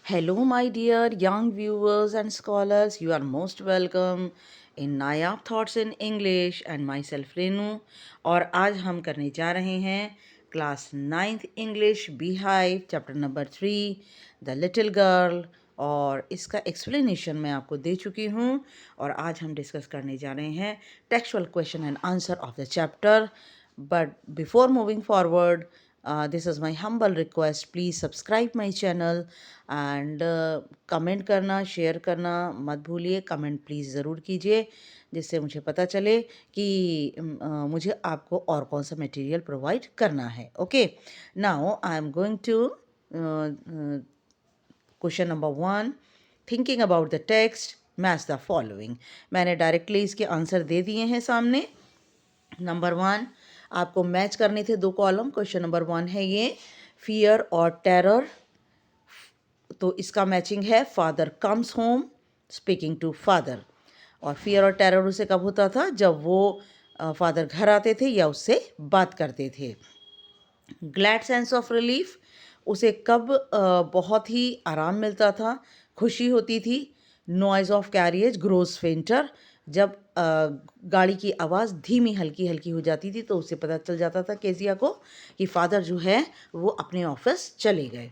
Hello, my dear young viewers and scholars. You are most welcome in Nayab thoughts in English and my self Renu. और आज हम करने जा रहे हैं class 9th English bee hive chapter number 3 the little girl. और इसका explanation मैं आपको दे चुकी हूँ और आज हम डिस्कस करने जा रहे हैं textual question and answer of the chapter. But before moving forward, this is my humble request. Please subscribe my channel and comment करना, शेयर करना मत भूलिए। कमेंट प्लीज़ ज़रूर कीजिए जिससे मुझे पता चले कि मुझे आपको और कौन सा मटेरियल प्रोवाइड करना है। Okay, now I am going to question number 1। Thinking about the text, match the following. मैंने डायरेक्टली इसके आंसर दे दिए हैं सामने। नंबर 1 आपको मैच करने थे दो कॉलम। क्वेश्चन नंबर 1 है ये, फियर और टेरर। तो इसका मैचिंग है father comes home speaking to father. और फियर और टेरर उसे कब होता था? जब वो फादर घर आते थे या उससे बात करते थे। ग्लैड सेंस ऑफ रिलीफ, उसे कब बहुत ही आराम मिलता था, खुशी होती थी। नॉइज़ ऑफ कैरियज ग्रोज फेंटर, जब गाड़ी की आवाज़ धीमी हल्की हल्की हो जाती थी तो उसे पता चल जाता था केजिया को कि फादर जो है वो अपने ऑफिस चले गए।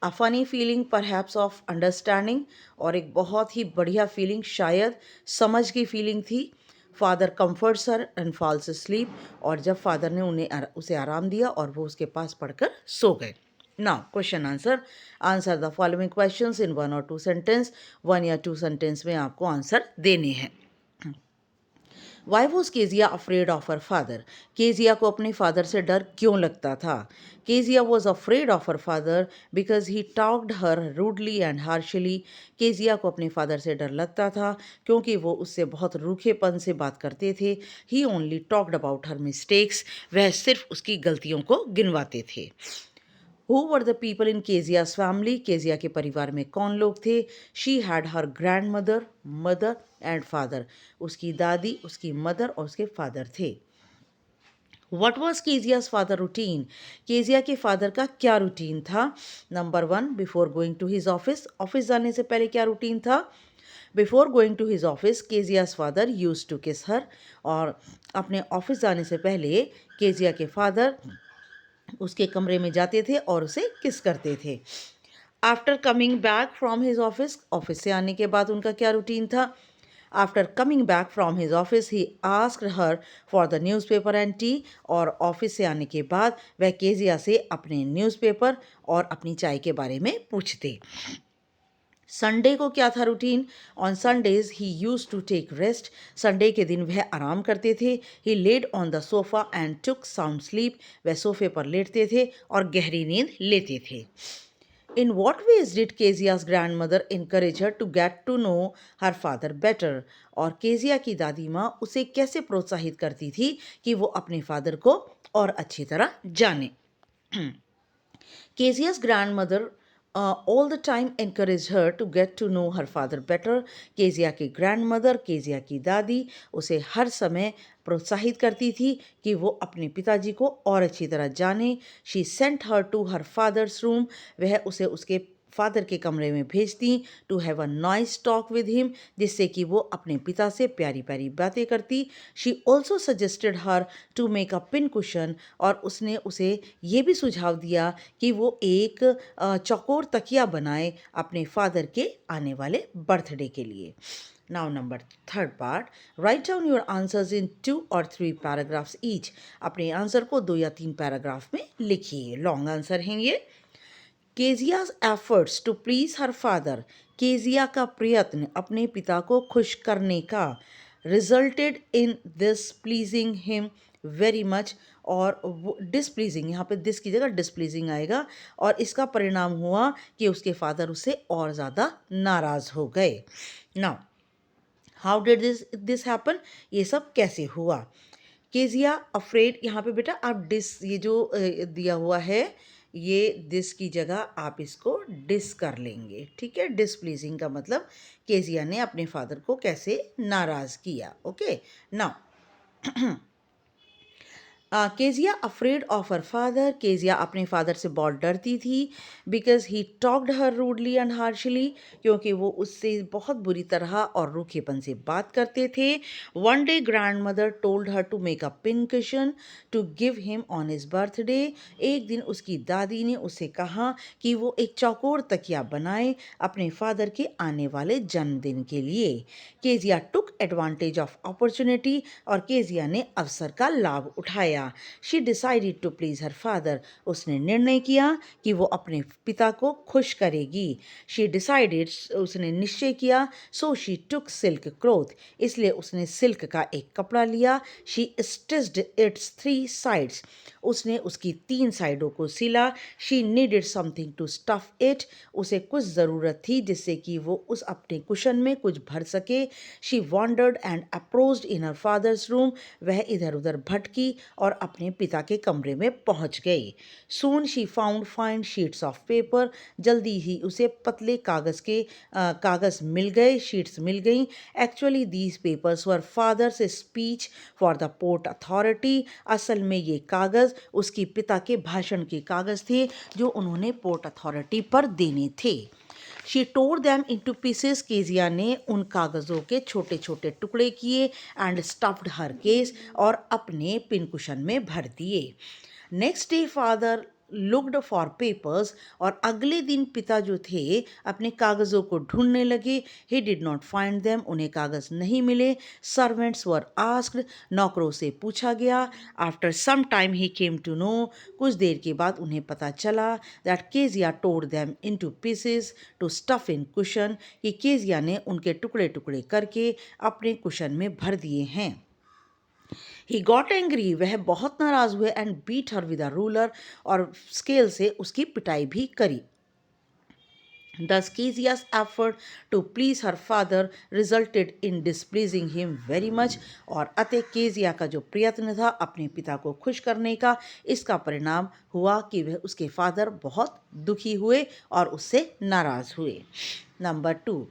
A funny feeling perhaps of understanding, और एक बहुत ही बढ़िया फीलिंग, शायद समझ की फीलिंग थी। Father comforts her and falls sleep, और जब फादर ने उसे आराम दिया और वो उसके पास पढ़कर सो गए। Now question answer. Answer the following questions in 1 और 2 सेंटेंस। 1 या 2 सेंटेंस में आपको आंसर देने हैं। Why was Kezia afraid of her father, Kezia को अपने फादर से डर क्यों लगता था? Kezia was afraid of her father because he talked her rudely and harshly. Kezia को अपने फादर से डर लगता था क्योंकि वो उससे बहुत रूखेपन से बात करते थे। He only talked about her mistakes, वह सिर्फ उसकी गलतियों को गिनवाते थे। Who were the people in Kezia's family, Kezia के परिवार में कौन लोग थे? She had her grandmother, mother and father, उसकी दादी, उसकी मदर और उसके फादर थे। What was Kezia's father routine, Kezia के फादर का क्या रूटीन था? Number 1, before going to his office, office जाने से पहले क्या रूटीन था? Before going to his office Kezia's father use to kiss her, और अपने ऑफिस जाने से पहले केजिया के फादर उसके कमरे में जाते थे और उसे किस करते थे। After coming back from his office, office से आने के बाद उनका क्या रूटीन था? After coming back from his office he asked her for the newspaper and T, और ऑफिस से आने के बाद वह केजिया से अपने न्यूज़पेपर और अपनी चाय के बारे में पूछते। संडे को क्या था routine? On Sundays he used to take rest, Sunday के दिन वह आराम करते थे। He laid on the sofa and took sound sleep, वह सोफे पर लेटते थे और गहरी नींद लेते थे। In what ways did Kezia's grandmother encourage her to get to know her father better, और केजिया की दादी माँ उसे कैसे प्रोत्साहित करती थी कि वो अपने फादर को और अच्छी तरह जाने? Kezia's grandmother all the time encouraged her to get to know her father better. Kezia की ग्रैंडमदर, केजिया की दादी उसे हर समय प्रोत्साहित करती थी कि वो अपने पिताजी को और अच्छी तरह जाने। She sent her to her father's room, वह उसे उसके फादर के कमरे में भेजती to have a nice talk with him, जिससे कि वो अपने पिता से प्यारी प्यारी बातें करती। She also suggested her to make a pin cushion, और उसने उसे ये भी सुझाव दिया कि वो एक चौकोर तकिया बनाए अपने फादर के आने वाले बर्थडे के लिए। Now number third part, write down your answers in 2 or 3 paragraphs each. अपने आंसर को 2 या 3 पैराग्राफ में लिखिए। लॉन्ग आंसर हैं ये। Kezia's efforts to please her father, Kezia का प्रयत्न अपने पिता को खुश करने का, resulted in this pleasing him very much, और डिसप्लीजिंग, यहाँ पे दिस की जगह डिसप्लीजिंग आएगा, और इसका परिणाम हुआ कि उसके फादर उससे और ज़्यादा नाराज़ हो गए। Now how did this happen, ये सब कैसे हुआ? केजिया अफ्रेड, यहाँ पे बेटा आप डिस, ये जो दिया हुआ है ये दिस की जगह आप इसको डिस कर लेंगे, ठीक है। डिसप्लीजिंग का मतलब केजिया ने अपने फादर को कैसे नाराज़ किया। Okay, now Kezia afraid of her father, Kezia अपने फादर से बहुत डरती थी, because he talked her rudely and harshly, क्योंकि वो उससे बहुत बुरी तरह और रूखेपन से बात करते थे. One day grandmother told her to make a pin cushion to give him on his birthday. एक दिन उसकी दादी ने उसे कहा कि वो एक चौकोर तकिया बनाए अपने फादर के आने वाले जन्मदिन के लिए. Kezia took advantage of opportunity, और केजिया ने अवसर का लाभ उठाया. She decided to please her father, उसने निर्णय किया कि वो अपने पिता को खुश करेगी. शी डिसाइडेड, उसने निश्चय किया. So she took silk cloth, इसलिए उसने सिल्क का एक कपड़ा लिया. शी स्टिच्ड इट्स 3 साइड्स, उसने उसकी 3 साइडों को सिला. She needed something to stuff it, उसे कुछ ज़रूरत थी जिससे कि वो उस अपने कुशन में कुछ भर सके. She wandered and approached in her father's room, वह इधर उधर भटकी और अपने पिता के कमरे में पहुंच गई. Soon she found fine sheets of paper, जल्दी ही उसे पतले कागज़ मिल गए, शीट्स मिल गईं. Actually these papers were father's speech for the port authority, असल में ये कागज़ उसके पिता के भाषण के कागज़ थे जो उन्होंने पोर्ट अथॉरिटी पर देने थे. She tore them into pieces, Kezia ने उन कागज़ों के छोटे छोटे टुकड़े किए. एंड स्टफ्ड हर केस, और अपने पिन कुशन में भर दिए. Next day father looked for papers, और अगले दिन पिता जो थे अपने कागज़ों को ढूंढने लगे. ही डिड नॉट फाइंड देम, उन्हें कागज़ नहीं मिले. सर्वेंट्स वर आस्क्ड, नौकरों से पूछा गया. After some time he came to know, कुछ देर के बाद उन्हें पता चला that Kezia tore them into pieces to stuff in cushion, कि केजिया ने उनके टुकड़े टुकड़े करके अपने कुशन में भर दिए हैं. ही गॉट एंग्री, वह बहुत नाराज हुए. And beat her with a ruler, और स्केल से उसकी पिटाई भी करी. Thus Kezia's effort to please her father resulted in displeasing him very much, और अतः केजिया का जो प्रयत्न था अपने पिता को खुश करने का, इसका परिणाम हुआ कि वह उसके फादर बहुत दुखी हुए और उससे नाराज हुए. Number 2,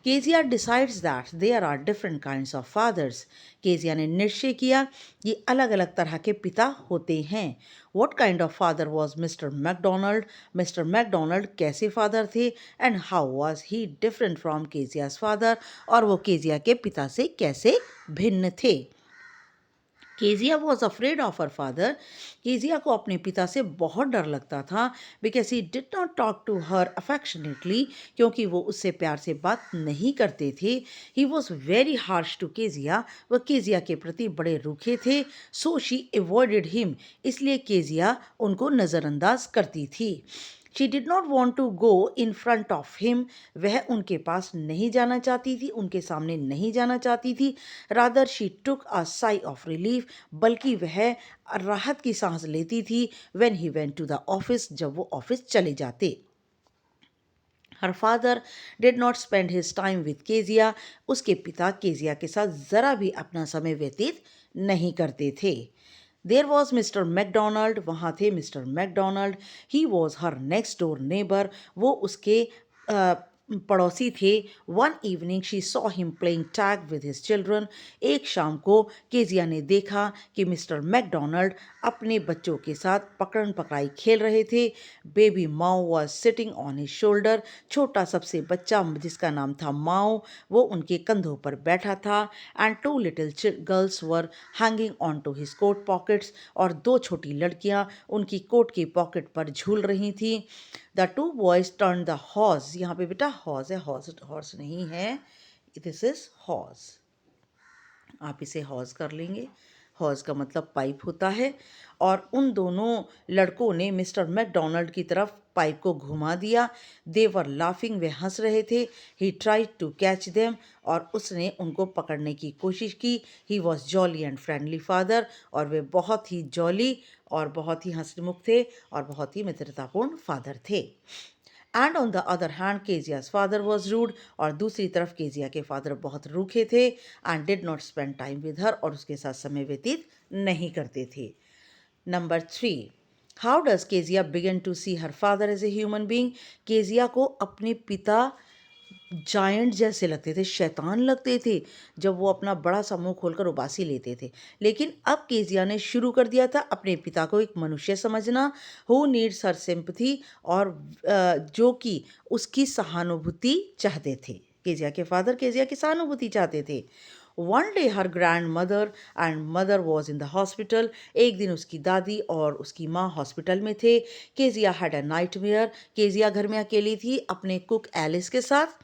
Kezia decides that there are different kinds of fathers, Kezia ने निश्चय किया कि अलग अलग तरह के पिता होते हैं. What kind of father was mister McDonald, mister McDonald कैसे फादर थे. And how was he different from Kezia's father, और वो केजिया के पिता से कैसे भिन्न थे. Kezia was afraid of her father, Kezia को अपने पिता से बहुत डर लगता था. Because he did not talk to her affectionately, क्योंकि वो उससे प्यार से बात नहीं करते थे. He was very harsh to Kezia, वह केजिया के प्रति बड़े रूखे थे. सो शी अवॉइडेड हिम, इसलिए केजिया उनको नज़रअंदाज करती थी. She did not want to go in front of him, वह उनके पास नहीं जाना चाहती थी, उनके सामने नहीं जाना चाहती थी. Rather she took a sigh of relief, बल्कि वह राहत की सांस लेती थी. When he went to the office, जब वो ऑफिस चले जाते. Her father did not spend his time with Kezia, उसके पिता केजिया के साथ ज़रा भी अपना समय व्यतीत नहीं करते थे. देयर वॉज मिस्टर मैकडोनल्ड, वहाँ थे mister McDonald. He was her next door neighbour, वो उसके पड़ोसी थे. One evening she saw him playing tag with his children, एक शाम को केजिया ने देखा कि मिस्टर मैकडोनल्ड अपने बच्चों के साथ पकड़न पकड़ाई खेल रहे थे. Baby Mao was sitting on his shoulder, छोटा सबसे बच्चा जिसका नाम था माओ, वो उनके कंधों पर बैठा था. And 2 little girls were hanging on to his coat pockets, और 2 छोटी लड़कियां उनकी कोट की पॉकेट पर झूल रही थी. The 2 boys turn the horse, यहाँ पे बेटा हॉर्स है, हॉर्स नहीं है, दिस इज हॉर्स. आप इसे हॉर्स कर लेंगे. हॉर्स का मतलब पाइप होता है. और उन दोनों लड़कों ने मिस्टर मैकडोनल्ड की तरफ पाइप को घुमा दिया. दे वर लाफिंग, वे हंस रहे थे. He tried to catch them, और उसने उनको पकड़ने की कोशिश की. He was jolly and friendly father, और वे बहुत ही जॉली और बहुत ही हंसमुख थे और बहुत ही मित्रतापूर्ण फादर थे. And on the other hand Kezia's father was rude, और दूसरी तरफ केजिया के फादर बहुत रूखे थे. And did not spend time with her, और उसके साथ समय व्यतीत नहीं करते थे. Number 3, how does Kezia begin to see her father as a human being, Kezia को अपने पिता जायंट जैसे लगते थे, शैतान लगते थे जब वो अपना बड़ा सा मुंह खोलकर उबासी लेते थे। लेकिन अब केजिया ने शुरू कर दिया था अपने पिता को एक मनुष्य समझना, हु नीड्स हर सिंपथी, और जो कि उसकी सहानुभूति चाहते थे। केजिया के फादर केजिया की सहानुभूति चाहते थे। One day her grand mother and mother was in the hospital. एक दिन उसकी दादी और उसकी माँ हॉस्पिटल में थे। Kezia had a nightmare. Kezia घर में अकेली थी अपने कुक एलिस के साथ।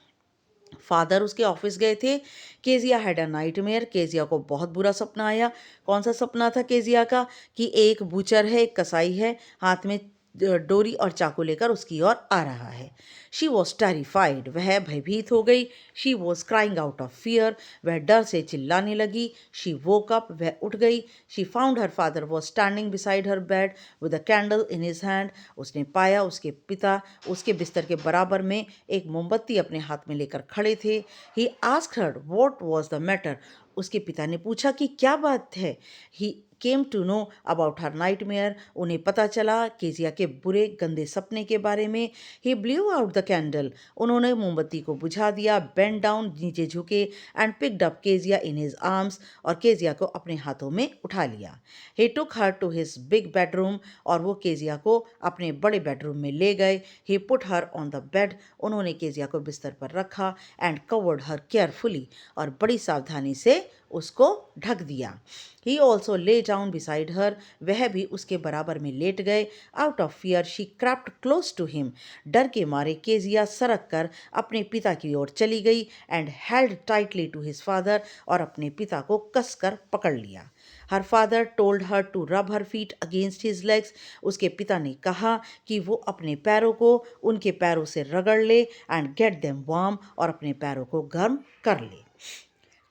फादर उसके ऑफिस गए थे। Kezia had a nightmare. Kezia को बहुत बुरा सपना आया। कौन सा सपना था केजिया का? कि एक बूचर है, एक कसाई है, हाथ में डोरी और चाकू लेकर उसकी ओर आ रहा है। She was terrified. वह भयभीत हो गई। She was crying out of fear. वह डर से चिल्लाने लगी। She woke up. वह उठ गई। She found her father was standing beside her bed with a candle in his hand. उसने पाया उसके पिता उसके बिस्तर के बराबर में एक मोमबत्ती अपने हाथ में लेकर खड़े थे। He asked her what was the matter. उसके पिता ने पूछा कि क्या बात है। He came to know about her nightmare. उन्हें पता चला केजिया के बुरे गंदे सपने के बारे में। He blew out the candle. उन्होंने मोमबत्ती को बुझा दिया। बेंड डाउन, नीचे झुके, and picked up Kezia in his arms, और केजिया को अपने हाथों में उठा लिया। He took her to his big bedroom. और वो केजिया को अपने बड़े बेडरूम में ले गए। He put her on the bed. उन्होंने केजिया को बिस्तर पर रखा। And covered her carefully. और बड़ी सावधानी से उसको ढक दिया। He also lay down beside her. वह भी उसके बराबर में लेट गए। Out of fear she crept close to him. डर के मारे केजिया सरक कर अपने पिता की ओर चली गई। And held tightly to his father. और अपने पिता को कसकर पकड़ लिया। Her father told her to rub her feet against his legs. उसके पिता ने कहा कि वो अपने पैरों को उनके पैरों से रगड़ ले, एंड गेट देम वार्म, और अपने पैरों को गर्म कर ले।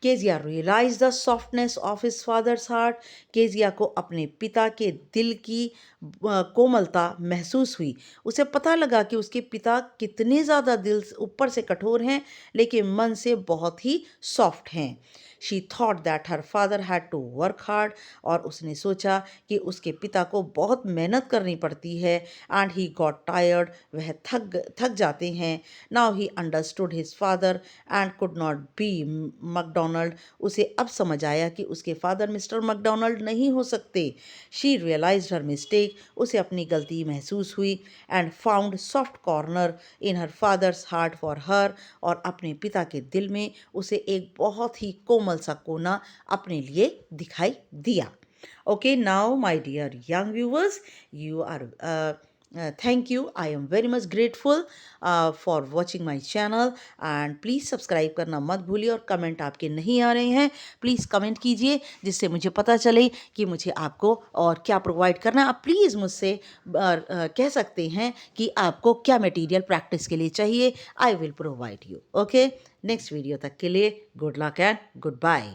Kezia realize the softness of his father's heart. Kezia को अपने पिता के दिल की कोमलता महसूस हुई। उसे पता लगा कि उसके पिता कितने ज़्यादा दिल ऊपर से कठोर हैं, लेकिन मन से बहुत ही सॉफ्ट हैं। She thought that her father had to work hard. और उसने सोचा कि उसके पिता को बहुत मेहनत करनी पड़ती है। And he got tired. वह थक जाते हैं। Now he understood his father and could not be McDonald. उसे अब समझ आया कि उसके फादर मिस्टर मैकडोनाल्ड नहीं हो सकते। She realized her mistake. उसे अपनी गलती महसूस हुई। And found soft corner in her father's heart for her. और अपने पिता के दिल में उसे एक बहुत ही कोमल सा कोना अपने लिए दिखाई दिया। Okay, now my dear young viewers, you are thank you. I am very much grateful for watching my channel, and please subscribe करना मत भूलिए। और कमेंट आपके नहीं आ रहे हैं, प्लीज़ कमेंट कीजिए जिससे मुझे पता चले कि मुझे आपको और क्या प्रोवाइड करना है। आप प्लीज़ मुझसे कह सकते हैं कि आपको क्या मटेरियल प्रैक्टिस के लिए चाहिए। I will provide you. Okay, next video तक के लिए good luck and good bye.